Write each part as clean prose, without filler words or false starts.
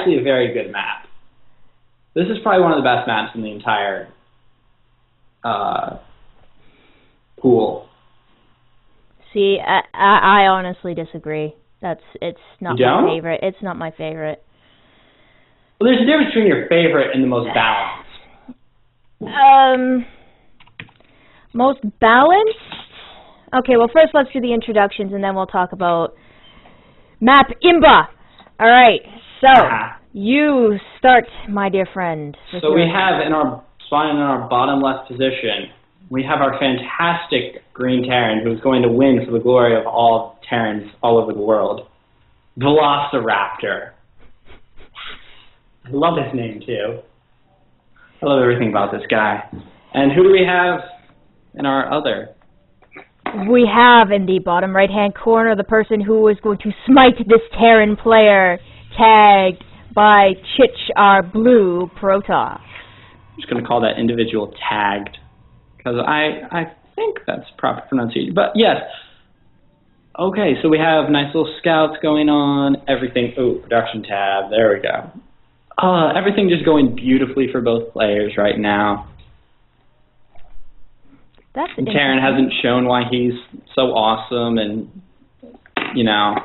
actually a very good map. This is probably one of the best maps in the entire pool. See, I honestly disagree. It's not my favorite. It's not my favorite. Well, there's a difference between your favorite and the most balanced. Most balanced? Okay, well, first let's do the introductions, and then we'll talk about Map Imba. All right, so you start, my dear friend. So we have in our bottom left position, we have our fantastic green Terran who's going to win for the glory of all Terrans all over the world, Velociraptor. I love his name, too. I love everything about this guy. And who do we have in our other? We have in the bottom right-hand corner the person who is going to smite this Terran player, Tagedbychich, our blue Protoss. I'm just going to call that individual tagged, because I think that's proper pronunciation. But yes. Okay, so we have nice little scouts going on, everything. Oh, production tab. There we go. Everything just going beautifully for both players right now. That's Terran hasn't shown why he's so awesome, and, you know,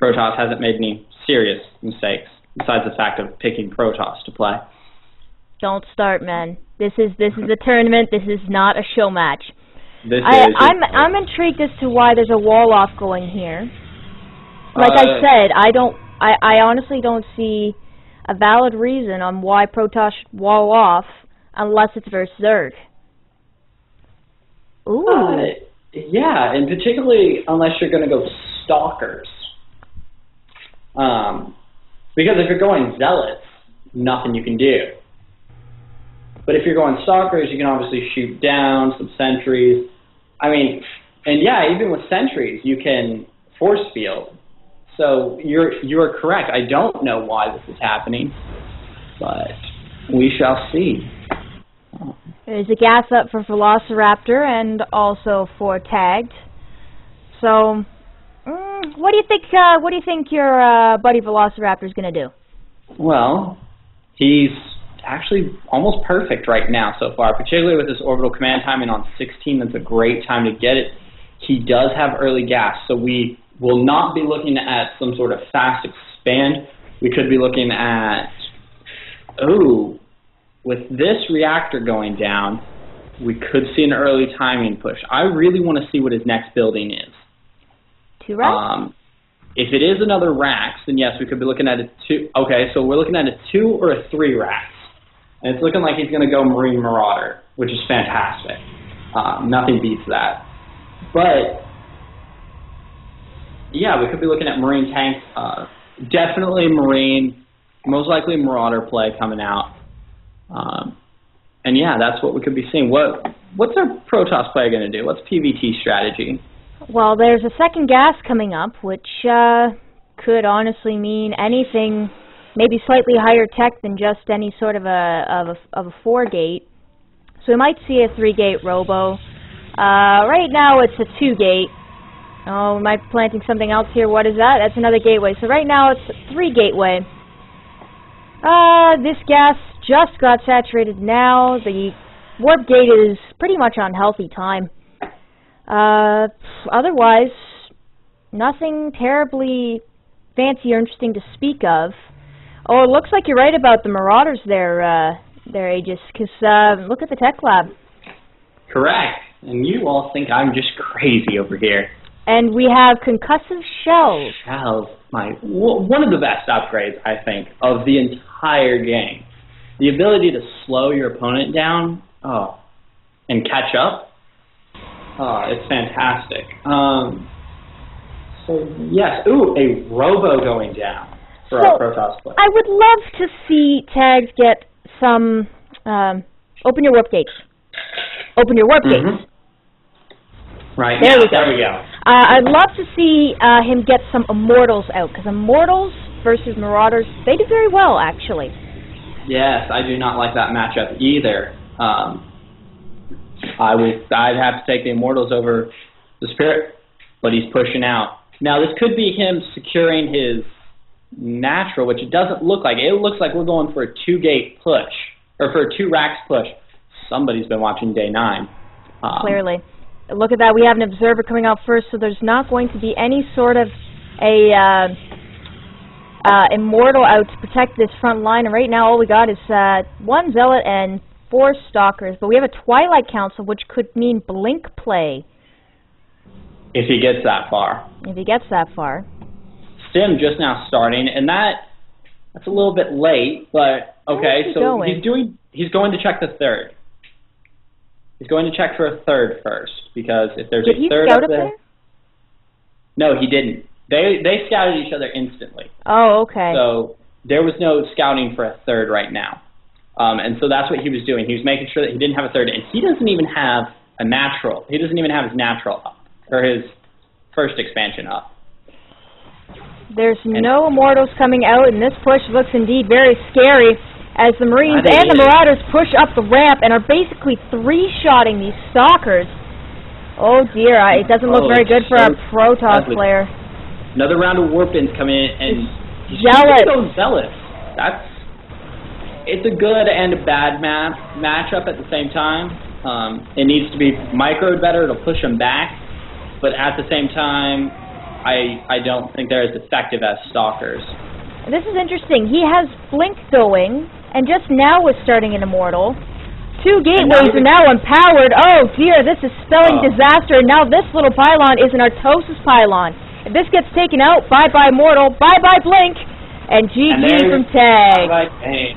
Protoss hasn't made any serious mistakes, besides the fact of picking Protoss to play. Don't start, man. This is a tournament. This is not a show match. I'm intrigued as to why there's a wall off going here. Like I said, I honestly don't see a valid reason on why Protoss should wall off unless it's versus Zerg. Ooh. Yeah, and particularly unless you're going to go Stalkers. Because if you're going Zealots, nothing you can do. But if you're going Stalkers, you can obviously shoot down some sentries. I mean, and yeah, even with sentries, you can force field. So you're correct. I don't know why this is happening, but we shall see. There's a gas up for Velociraptor and also for Tagged. So, what do you think? What do you think your buddy Velociraptor is going to do? Well, he's actually almost perfect right now so far, particularly with this orbital command timing on 16. That's a great time to get it. He does have early gas, so we will not be looking at some sort of fast expand. We could be looking at, with this reactor going down, we could see an early timing push. I really want to see what his next building is. 2 racks? If it is another racks, then yes, we could be looking at a 2. Okay, so we're looking at a 2 or a 3 racks. And it's looking like he's going to go Marine Marauder, which is fantastic. Nothing beats that. But, yeah, we could be looking at Marine tanks. Definitely Marine, most likely Marauder play coming out. And yeah, that's what we could be seeing. What's our Protoss player going to do? What's PVT strategy? Well, there's a second gas coming up, which could honestly mean anything, maybe slightly higher tech than just any sort of a 4-gate. So we might see a 3-gate robo. Right now it's a 2-gate. Oh, am I planting something else here? What is that? That's another gateway. So right now it's a 3-gateway. This gas just got saturated now. The warp gate is pretty much on healthy time. Otherwise, nothing terribly fancy or interesting to speak of. Oh, it looks like you're right about the Marauders there, Aegis, because look at the tech lab. Correct. And you all think I'm just crazy over here. And we have concussive shells. Shells. One of the best upgrades, I think, of the entire game. The ability to slow your opponent down and catch up. It's fantastic. So, yes. Ooh, a robo going down for our Protoss player. I would love to see Tags get some... open your warp gates. Open your warp gates. Right. There we go. There we go. I'd love to see him get some Immortals out, because Immortals versus Marauders, they do very well, actually. Yes, I do not like that matchup either. I'd have to take the Immortals over the Spirit, but he's pushing out. Now, this could be him securing his natural, which it doesn't look like. It looks like we're going for a 2-gate push, or for a 2 racks push. Somebody's been watching day 9. Clearly. Look at that. We have an observer coming out first, so there's not going to be any sort of a immortal out to protect this front line. And right now all we got is 1 zealot and 4 stalkers. But we have a Twilight Council, which could mean blink play. If he gets that far. If he gets that far. Stim just now starting, and that's a little bit late, but okay, so he's going to check the 3rd. He's going to check for a 3rd first, because if there's a 3rd up there. No, he didn't. They scouted each other instantly. Oh, okay. So there was no scouting for a 3rd right now. And so that's what he was doing. He was making sure that he didn't have a 3rd, and he doesn't even have a natural. He doesn't even have his natural up, or his first expansion up. There's no Immortals coming out, and this push looks indeed very scary as the Marines and the Marauders push up the ramp and are basically 3-shotting these Stalkers. Oh dear, it doesn't look very good for our Protoss player. Another round of Warpins coming in, and he's so zealous. It's a good and a bad matchup at the same time. It needs to be microed better to push him back, but at the same time, I don't think they're as effective as Stalkers. This is interesting. He has Blink going, and just now was starting an Immortal. 2 gateways are now empowered. Oh dear, this is spelling disaster. And now this little pylon is an Artosis pylon. If this gets taken out, bye-bye Mortal, bye-bye Blink, and GG from Tag. Bye-bye Pain.